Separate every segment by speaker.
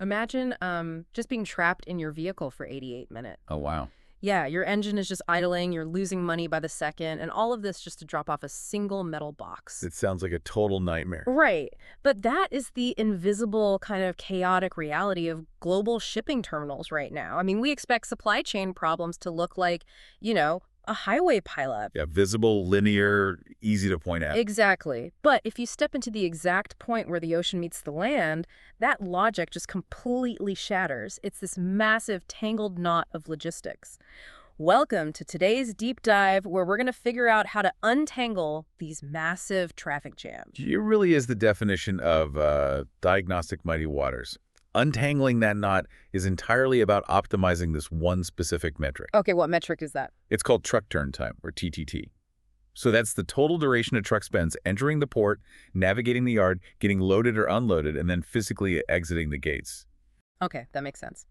Speaker 1: Imagine just being trapped in your vehicle for 88 minutes.
Speaker 2: Oh, wow.
Speaker 1: Yeah, your engine is just idling, you're losing money by the second, and all of this just to drop off a single metal box.
Speaker 2: It sounds like a total nightmare.
Speaker 1: Right. But that is the invisible kind of chaotic reality of global shipping terminals right now. I mean, we expect supply chain problems to look like, a highway pileup.
Speaker 2: Yeah, visible, linear, easy to point at.
Speaker 1: Exactly. But if you step into the exact point where the ocean meets the land, that logic just completely shatters. It's this massive tangled knot of logistics. Welcome to today's deep dive where we're going to figure out how to untangle these massive traffic jams.
Speaker 2: It really is the definition of diagnostic mighty waters. Untangling that knot is entirely about optimizing this one specific metric.
Speaker 1: Okay, what metric is that?
Speaker 2: It's called truck turn time, or TTT. So that's the total duration a truck spends entering the port, navigating the yard, getting loaded or unloaded, and then physically exiting the gates.
Speaker 1: Okay, that makes sense.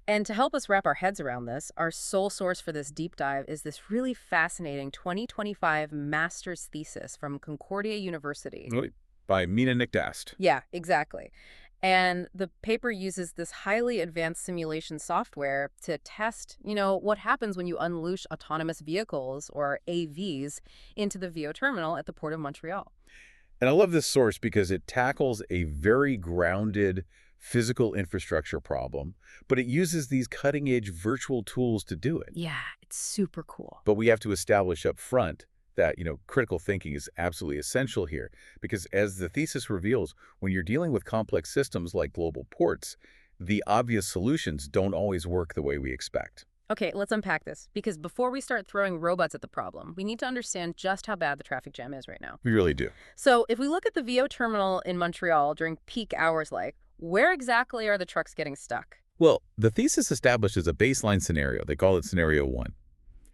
Speaker 1: And to help us wrap our heads around this, our sole source for this deep dive is this really fascinating 2025 master's thesis from Concordia University.
Speaker 2: By Mina Nikdast.
Speaker 1: Yeah, exactly. And the paper uses this highly advanced simulation software to test, what happens when you unleash autonomous vehicles, or AVs, into the Viau Terminal at the Port of Montreal.
Speaker 2: And I love this source because it tackles a very grounded physical infrastructure problem, but it uses these cutting-edge virtual tools to do it.
Speaker 1: Yeah, it's super cool.
Speaker 2: But we have to establish up front that, critical thinking is absolutely essential here, because as the thesis reveals, when you're dealing with complex systems like global ports, the obvious solutions don't always work the way we expect.
Speaker 1: Okay, let's unpack this, because before we start throwing robots at the problem, we need to understand just how bad the traffic jam is right now.
Speaker 2: We really do.
Speaker 1: So if we look at the Viau Terminal in Montreal during peak hours, where exactly are the trucks getting stuck?
Speaker 2: Well, the thesis establishes a baseline scenario. They call it Scenario 1.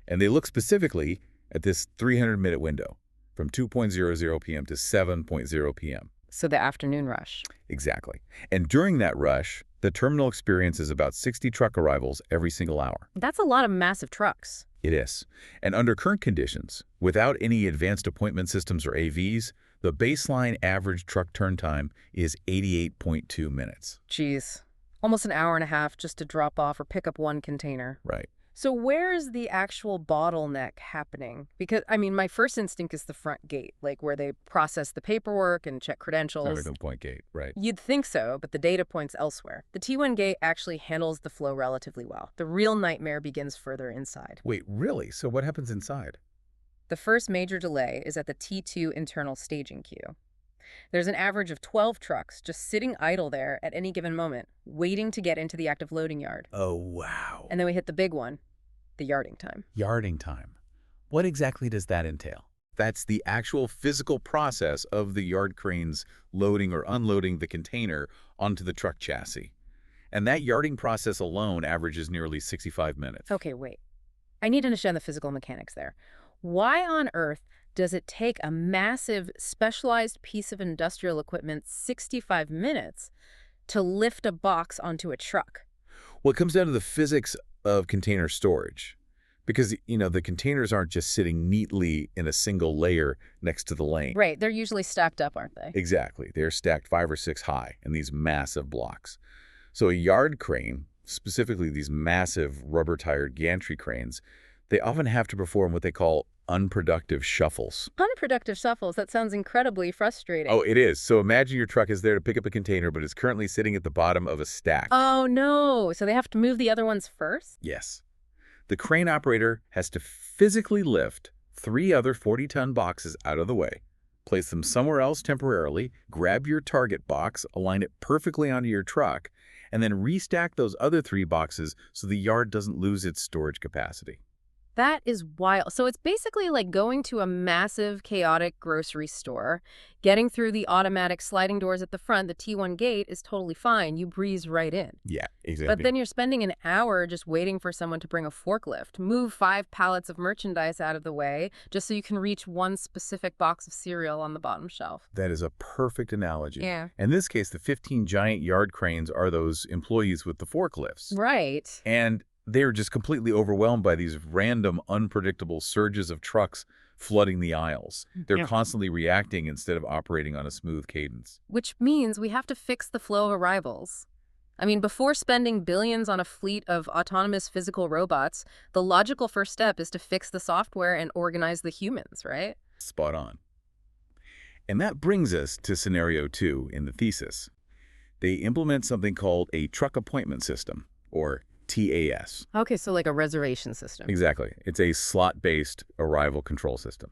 Speaker 2: And they look specifically at this 300-minute window from 2:00 p.m. to 7:00 p.m.
Speaker 1: So the afternoon rush.
Speaker 2: Exactly. And during that rush, the terminal experiences about 60 truck arrivals every single hour.
Speaker 1: That's a lot of massive trucks.
Speaker 2: It is. And under current conditions, without any advanced appointment systems or AVs, the baseline average truck turn time is 88.2 minutes.
Speaker 1: Jeez. Almost an hour and a half just to drop off or pick up one container.
Speaker 2: Right.
Speaker 1: So where is the actual bottleneck happening? Because, my first instinct is the front gate, where they process the paperwork and check credentials.
Speaker 2: Critical point gate, right.
Speaker 1: You'd think so, but the data points elsewhere. The T1 gate actually handles the flow relatively well. The real nightmare begins further inside.
Speaker 2: Wait, really? So what happens inside?
Speaker 1: The first major delay is at the T2 internal staging queue. There's an average of 12 trucks just sitting idle there at any given moment, waiting to get into the active loading yard.
Speaker 2: Oh, wow.
Speaker 1: And then we hit the big one, the yarding time.
Speaker 2: Yarding time. What exactly does that entail? That's the actual physical process of the yard cranes loading or unloading the container onto the truck chassis. And that yarding process alone averages nearly 65 minutes.
Speaker 1: Okay, wait. I need to understand the physical mechanics there. Why on earth does it take a massive, specialized piece of industrial equipment 65 minutes to lift a box onto a truck?
Speaker 2: Well, it comes down to the physics of container storage. Because, the containers aren't just sitting neatly in a single layer next to the lane.
Speaker 1: Right. They're usually stacked up, aren't they?
Speaker 2: Exactly. They're stacked 5 or 6 high in these massive blocks. So a yard crane, specifically these massive rubber-tired gantry cranes, they often have to perform what they call unproductive shuffles.
Speaker 1: Unproductive shuffles? That sounds incredibly frustrating.
Speaker 2: Oh, it is. So imagine your truck is there to pick up a container, but it's currently sitting at the bottom of a stack.
Speaker 1: Oh, no. So they have to move the other ones first?
Speaker 2: Yes. The crane operator has to physically lift 3 other 40-ton boxes out of the way, place them somewhere else temporarily, grab your target box, align it perfectly onto your truck, and then restack those other 3 boxes so the yard doesn't lose its storage capacity.
Speaker 1: That is wild. So it's basically like going to a massive, chaotic grocery store. Getting through the automatic sliding doors at the front, the T1 gate, is totally fine. You breeze right in.
Speaker 2: Yeah, exactly.
Speaker 1: But then you're spending an hour just waiting for someone to bring a forklift, move 5 pallets of merchandise out of the way, just so you can reach one specific box of cereal on the bottom shelf.
Speaker 2: That is a perfect analogy.
Speaker 1: Yeah.
Speaker 2: In this case, the 15 giant yard cranes are those employees with the forklifts.
Speaker 1: Right.
Speaker 2: And they're just completely overwhelmed by these random, unpredictable surges of trucks flooding the aisles. They're constantly reacting instead of operating on a smooth cadence.
Speaker 1: Which means we have to fix the flow of arrivals. I mean, before spending billions on a fleet of autonomous physical robots, the logical first step is to fix the software and organize the humans, right?
Speaker 2: Spot on. And that brings us to scenario 2 in the thesis. They implement something called a truck appointment system, or TAS.
Speaker 1: Okay, so like a reservation system.
Speaker 2: Exactly. It's a slot-based arrival control system.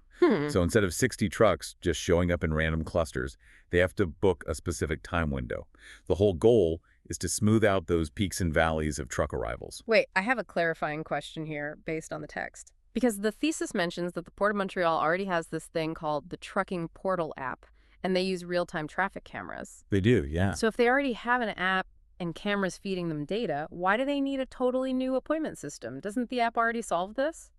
Speaker 2: So instead of 60 trucks just showing up in random clusters, they have to book a specific time window. The whole goal is to smooth out those peaks and valleys of truck arrivals.
Speaker 1: Wait, I have a clarifying question here based on the text. Because the thesis mentions that the Port of Montreal already has this thing called the Trucking Portal app, and they use real-time traffic cameras.
Speaker 2: They do, yeah.
Speaker 1: So if they already have an app and cameras feeding them data, why do they need a totally new appointment system? Doesn't the app already solve this?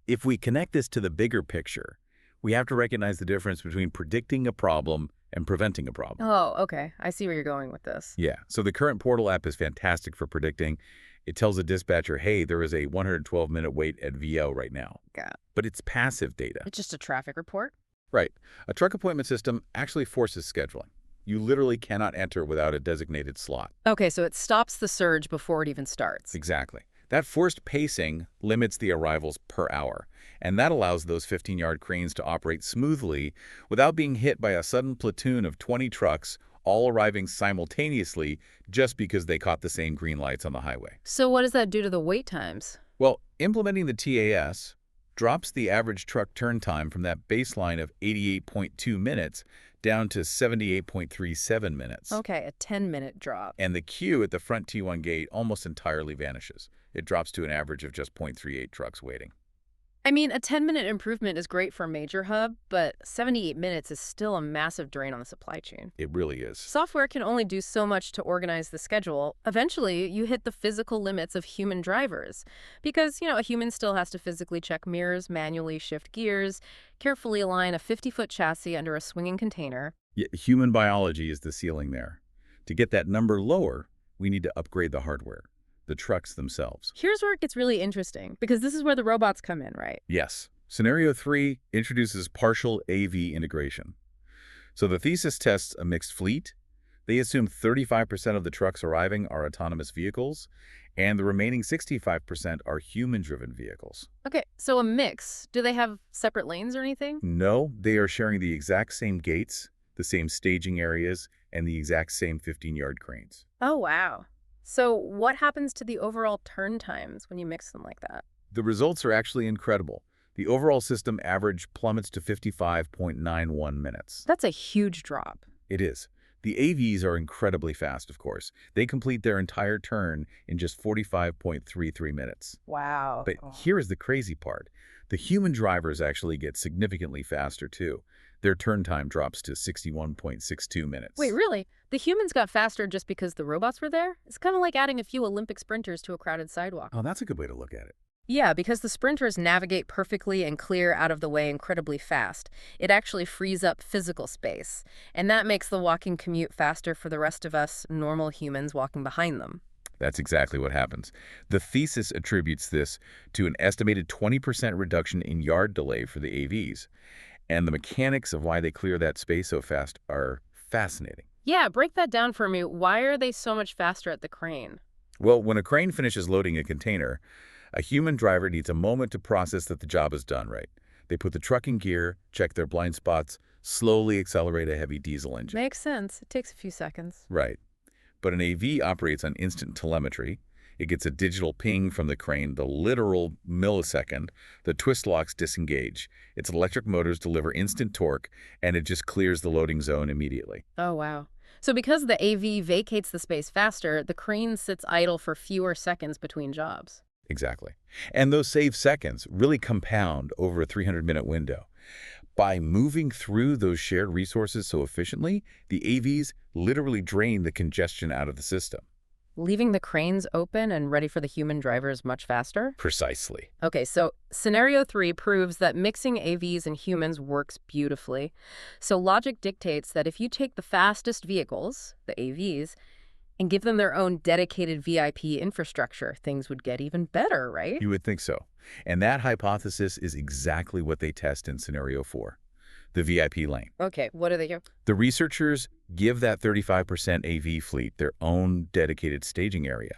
Speaker 2: If we connect this to the bigger picture, we have to recognize the difference between predicting a problem and preventing a problem.
Speaker 1: Oh, okay. I see where you're going with this.
Speaker 2: Yeah, so the current portal app is fantastic for predicting. It tells the dispatcher, hey, there is a 112-minute wait at Viau right now.
Speaker 1: Got it.
Speaker 2: But it's passive data.
Speaker 1: It's just a traffic report?
Speaker 2: Right. A truck appointment system actually forces scheduling. You literally cannot enter without a designated slot.
Speaker 1: Okay, so it stops the surge before it even starts.
Speaker 2: Exactly. That forced pacing limits the arrivals per hour, and that allows those 15-yard cranes to operate smoothly without being hit by a sudden platoon of 20 trucks all arriving simultaneously just because they caught the same green lights on the highway.
Speaker 1: So what does that do to the wait times?
Speaker 2: Well, implementing the TAS drops the average truck turn time from that baseline of 88.2 minutes down to 78.37 minutes.
Speaker 1: Okay, a 10-minute drop.
Speaker 2: And the queue at the front T1 gate almost entirely vanishes. It drops to an average of just 0.38 trucks waiting.
Speaker 1: I mean, a 10-minute improvement is great for a major hub, but 78 minutes is still a massive drain on the supply chain.
Speaker 2: It really is.
Speaker 1: Software can only do so much to organize the schedule. Eventually, you hit the physical limits of human drivers. Because, a human still has to physically check mirrors, manually shift gears, carefully align a 50-foot chassis under a swinging container.
Speaker 2: Yet human biology is the ceiling there. To get that number lower, we need to upgrade the hardware, the trucks themselves.
Speaker 1: Here's where it gets really interesting, because this is where the robots come in, right?
Speaker 2: Yes. Scenario 3 introduces partial AV integration. So the thesis tests a mixed fleet. They assume 35% of the trucks arriving are autonomous vehicles, and the remaining 65% are human-driven vehicles.
Speaker 1: Okay, so a mix. Do they have separate lanes or anything?
Speaker 2: No, they are sharing the exact same gates, the same staging areas, and the exact same 15-yard cranes.
Speaker 1: Oh, wow. So what happens to the overall turn times when you mix them like that?
Speaker 2: The results are actually incredible. The overall system average plummets to 55.91 minutes.
Speaker 1: That's a huge drop.
Speaker 2: It is. The AVs are incredibly fast, of course. They complete their entire turn in just 45.33 minutes.
Speaker 1: Wow.
Speaker 2: But here is the crazy part. The human drivers actually get significantly faster, too. Their turn time drops to 61.62 minutes.
Speaker 1: Wait, really? The humans got faster just because the robots were there? It's kind of like adding a few Olympic sprinters to a crowded sidewalk.
Speaker 2: Oh, that's a good way to look at it.
Speaker 1: Yeah, because the sprinters navigate perfectly and clear out of the way incredibly fast. It actually frees up physical space. And that makes the walking commute faster for the rest of us normal humans walking behind them.
Speaker 2: That's exactly what happens. The thesis attributes this to an estimated 20% reduction in yard delay for the AVs. And the mechanics of why they clear that space so fast are fascinating.
Speaker 1: Yeah, break that down for me. Why are they so much faster at the crane?
Speaker 2: Well, when a crane finishes loading a container, a human driver needs a moment to process that the job is done right. They put the truck in gear, check their blind spots, slowly accelerate a heavy diesel engine.
Speaker 1: Makes sense. It takes a few seconds.
Speaker 2: Right. But an AV operates on instant telemetry. It gets a digital ping from the crane, the literal millisecond. The twist locks disengage. Its electric motors deliver instant torque, and it just clears the loading zone immediately.
Speaker 1: Oh, wow. So because the AV vacates the space faster, the crane sits idle for fewer seconds between jobs.
Speaker 2: Exactly. And those saved seconds really compound over a 300-minute window. By moving through those shared resources so efficiently, the AVs literally drain the congestion out of the system.
Speaker 1: Leaving the cranes open and ready for the human drivers much faster?
Speaker 2: Precisely.
Speaker 1: Okay, so scenario 3 proves that mixing AVs and humans works beautifully. So logic dictates that if you take the fastest vehicles, the AVs, and give them their own dedicated VIP infrastructure, things would get even better, right?
Speaker 2: You would think so. And that hypothesis is exactly what they test in scenario 4, the VIP lane.
Speaker 1: Okay, what do they do?
Speaker 2: The researchers Give that 35% AV fleet their own dedicated staging area.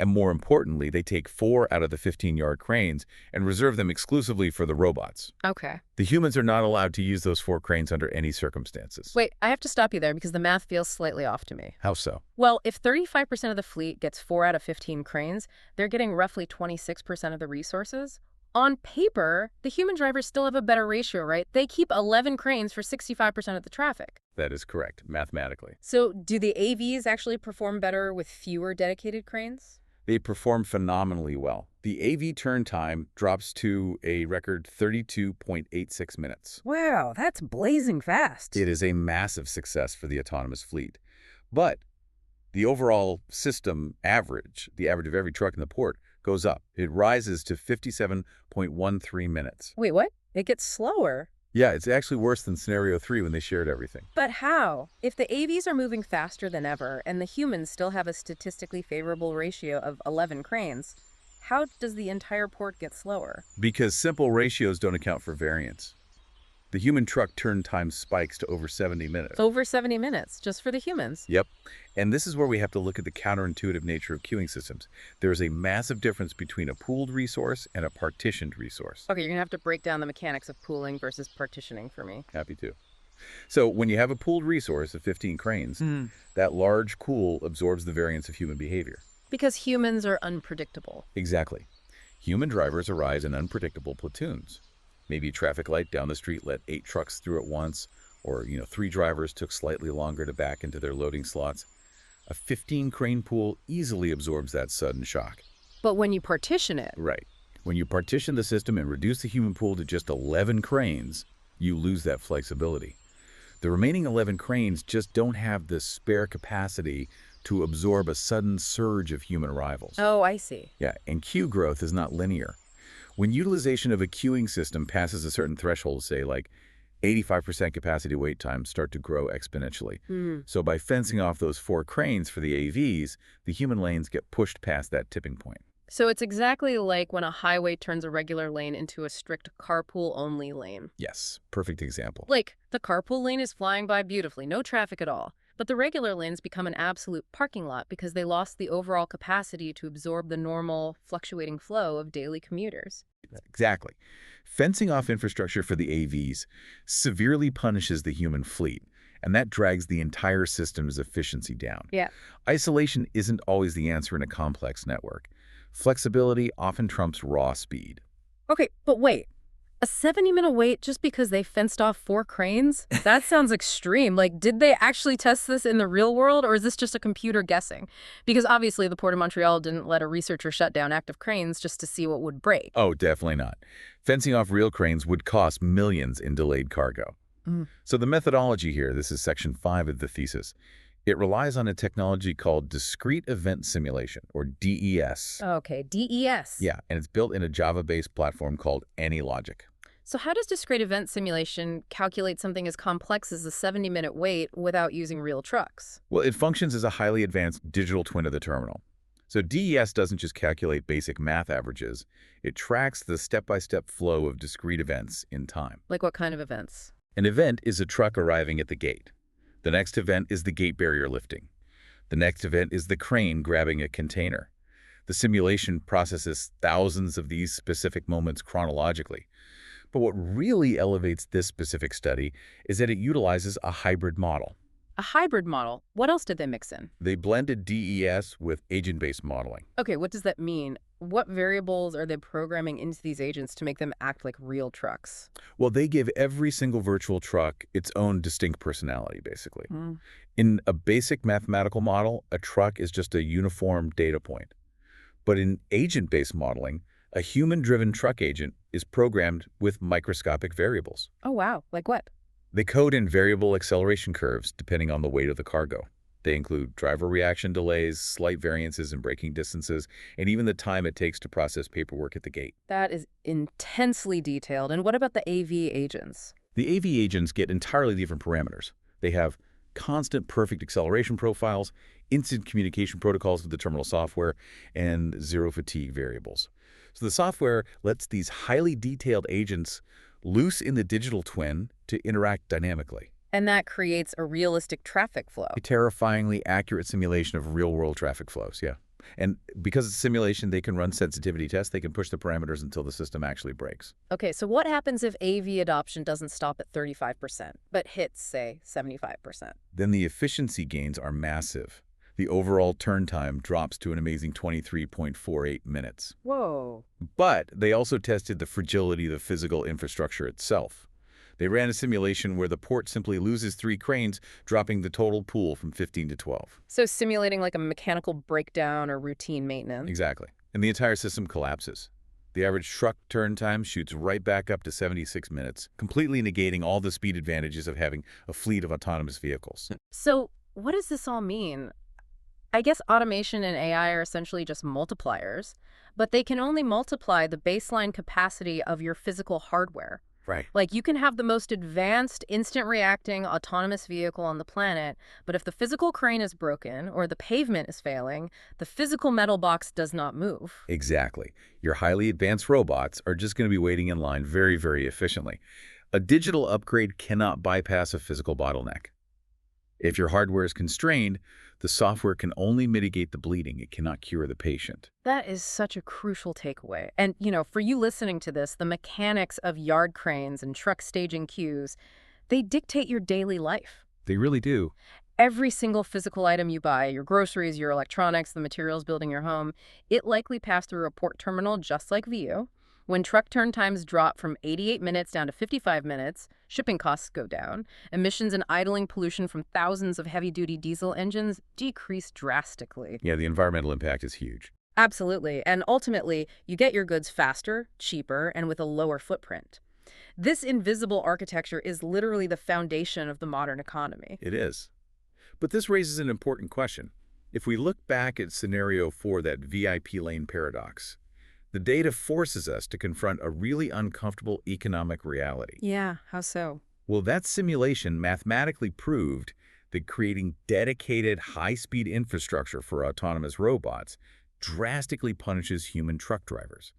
Speaker 2: And more importantly, they take 4 out of the 15-yard cranes and reserve them exclusively for the robots.
Speaker 1: Okay.
Speaker 2: The humans are not allowed to use those 4 cranes under any circumstances.
Speaker 1: Wait, I have to stop you there because the math feels slightly off to me.
Speaker 2: How so?
Speaker 1: Well, if 35% of the fleet gets 4 out of 15 cranes, they're getting roughly 26% of the resources. On paper, the human drivers still have a better ratio, right? They keep 11 cranes for 65% of the traffic.
Speaker 2: That is correct, mathematically.
Speaker 1: So do the AVs actually perform better with fewer dedicated cranes?
Speaker 2: They perform phenomenally well. The AV turn time drops to a record 32.86 minutes.
Speaker 1: Wow, that's blazing fast.
Speaker 2: It is a massive success for the autonomous fleet. But the overall system average, the average of every truck in the port, goes up. It rises to 57.13 minutes.
Speaker 1: Wait, what? It gets slower?
Speaker 2: Yeah, it's actually worse than scenario 3 when they shared everything.
Speaker 1: But how? If the AVs are moving faster than ever and the humans still have a statistically favorable ratio of 11 cranes, how does the entire port get slower?
Speaker 2: Because simple ratios don't account for variance. The human truck turn time spikes to over 70 minutes.
Speaker 1: Over 70 minutes, just for the humans.
Speaker 2: Yep. And this is where we have to look at the counterintuitive nature of queuing systems. There is a massive difference between a pooled resource and a partitioned resource.
Speaker 1: Okay, you're going to have to break down the mechanics of pooling versus partitioning for me.
Speaker 2: Happy to. So when you have a pooled resource of 15 cranes, that large pool absorbs the variance of human behavior.
Speaker 1: Because humans are unpredictable.
Speaker 2: Exactly. Human drivers arise in unpredictable platoons. Maybe a traffic light down the street let 8 trucks through at once, or 3 drivers took slightly longer to back into their loading slots. A 15-crane pool easily absorbs that sudden shock.
Speaker 1: But when you partition it...
Speaker 2: Right. When you partition the system and reduce the human pool to just 11 cranes, you lose that flexibility. The remaining 11 cranes just don't have the spare capacity to absorb a sudden surge of human arrivals.
Speaker 1: Oh, I see.
Speaker 2: Yeah, and queue growth is not linear. When utilization of a queuing system passes a certain threshold, say like 85% capacity wait times start to grow exponentially. So by fencing off those 4 cranes for the AVs, the human lanes get pushed past that tipping point.
Speaker 1: So it's exactly like when a highway turns a regular lane into a strict carpool-only lane.
Speaker 2: Yes, perfect example.
Speaker 1: Like, the carpool lane is flying by beautifully, no traffic at all. But the regular lanes become an absolute parking lot because they lost the overall capacity to absorb the normal, fluctuating flow of daily commuters.
Speaker 2: Exactly. Fencing off infrastructure for the AVs severely punishes the human fleet, and that drags the entire system's efficiency down.
Speaker 1: Yeah.
Speaker 2: Isolation isn't always the answer in a complex network. Flexibility often trumps raw speed.
Speaker 1: Okay, but wait. A 70-minute wait just because they fenced off 4 cranes? That sounds extreme. Like, did they actually test this in the real world, or is this just a computer guessing? Because obviously the Port of Montreal didn't let a researcher shut down active cranes just to see what would break.
Speaker 2: Oh, definitely not. Fencing off real cranes would cost millions in delayed cargo. So the methodology here, this is section 5 of the thesis, it relies on a technology called Discrete Event Simulation, or DES.
Speaker 1: Okay, DES.
Speaker 2: Yeah, and it's built in a Java-based platform called AnyLogic.
Speaker 1: So how does discrete event simulation calculate something as complex as a 70-minute wait without using real trucks?
Speaker 2: Well, it functions as a highly advanced digital twin of the terminal. So DES doesn't just calculate basic math averages, it tracks the step-by-step flow of discrete events in time.
Speaker 1: Like what kind of events?
Speaker 2: An event is a truck arriving at the gate. The next event is the gate barrier lifting. The next event is the crane grabbing a container. The simulation processes thousands of these specific moments chronologically. But what really elevates this specific study is that it utilizes a hybrid model.
Speaker 1: A hybrid model? What else did they mix in?
Speaker 2: They blended DES with agent-based modeling.
Speaker 1: Okay, what does that mean? What variables are they programming into these agents to make them act like real trucks?
Speaker 2: Well, they give every single virtual truck its own distinct personality, basically. In a basic mathematical model, a truck is just a uniform data point. But in agent-based modeling, a human-driven truck agent is programmed with microscopic variables.
Speaker 1: Oh, wow. Like what?
Speaker 2: They code in variable acceleration curves depending on the weight of the cargo. They include driver reaction delays, slight variances in braking distances, and even the time it takes to process paperwork at the gate.
Speaker 1: That is intensely detailed. And what about the AV agents?
Speaker 2: The AV agents get entirely different parameters. They have constant perfect acceleration profiles, instant communication protocols with the terminal software, and zero fatigue variables. So the software lets these highly detailed agents loose in the digital twin to interact dynamically.
Speaker 1: And that creates a realistic traffic flow.
Speaker 2: A terrifyingly accurate simulation of real-world traffic flows, yeah. And because it's a simulation, they can run sensitivity tests. They can push the parameters until the system actually breaks.
Speaker 1: Okay, so what happens if AV adoption doesn't stop at 35%, but hits, say, 75%?
Speaker 2: Then the efficiency gains are massive. The overall turn time drops to an amazing 23.48 minutes.
Speaker 1: Whoa.
Speaker 2: But they also tested the fragility of the physical infrastructure itself. They ran a simulation where the port simply loses 3 cranes, dropping the total pool from 15 to 12.
Speaker 1: So simulating like a mechanical breakdown or routine maintenance.
Speaker 2: Exactly. And the entire system collapses. The average truck turn time shoots right back up to 76 minutes, completely negating all the speed advantages of having a fleet of autonomous vehicles.
Speaker 1: So what does this all mean? I guess automation and AI are essentially just multipliers, but they can only multiply the baseline capacity of your physical hardware.
Speaker 2: Right.
Speaker 1: Like, you can have the most advanced, instant-reacting autonomous vehicle on the planet, but if the physical crane is broken or the pavement is failing, the physical metal box does not move.
Speaker 2: Exactly. Your highly advanced robots are just going to be waiting in line very, very efficiently. A digital upgrade cannot bypass a physical bottleneck. If your hardware is constrained, the software can only mitigate the bleeding. It cannot cure the patient.
Speaker 1: That is such a crucial takeaway. And, for you listening to this, the mechanics of yard cranes and truck staging queues, they dictate your daily life.
Speaker 2: They really do.
Speaker 1: Every single physical item you buy, your groceries, your electronics, the materials building your home, it likely passed through a port terminal just like Viau. When truck turn times drop from 88 minutes down to 55 minutes, shipping costs go down, emissions and idling pollution from thousands of heavy-duty diesel engines decrease drastically.
Speaker 2: Yeah, the environmental impact is huge.
Speaker 1: Absolutely, and ultimately, you get your goods faster, cheaper, and with a lower footprint. This invisible architecture is literally the foundation of the modern economy.
Speaker 2: It is. But this raises an important question. If we look back at scenario 4, that VIP lane paradox, the data forces us to confront a really uncomfortable economic reality.
Speaker 1: Yeah, how so?
Speaker 2: Well, that simulation mathematically proved that creating dedicated high-speed infrastructure for autonomous robots drastically punishes human truck drivers.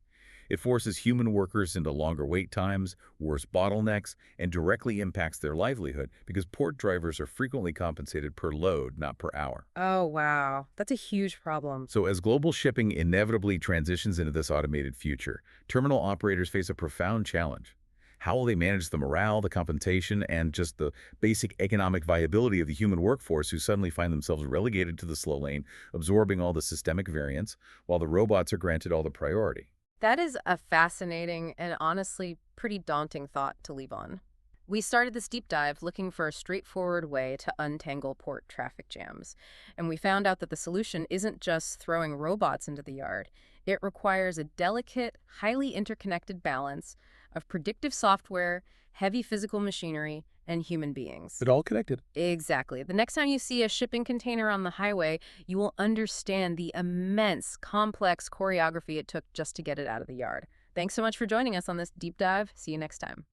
Speaker 2: It forces human workers into longer wait times, worse bottlenecks, and directly impacts their livelihood because port drivers are frequently compensated per load, not per hour.
Speaker 1: Oh, wow. That's a huge problem.
Speaker 2: So as global shipping inevitably transitions into this automated future, terminal operators face a profound challenge. How will they manage the morale, the compensation, and just the basic economic viability of the human workforce who suddenly find themselves relegated to the slow lane, absorbing all the systemic variance, while the robots are granted all the priority?
Speaker 1: That is a fascinating and honestly pretty daunting thought to leave on. We started this deep dive looking for a straightforward way to untangle port traffic jams, and we found out that the solution isn't just throwing robots into the yard. It requires a delicate, highly interconnected balance of predictive software, heavy physical machinery, and human beings.
Speaker 2: It's all connected.
Speaker 1: Exactly. The next time you see a shipping container on the highway, you will understand the immense, complex choreography it took just to get it out of the yard. Thanks so much for joining us on this deep dive. See you next time.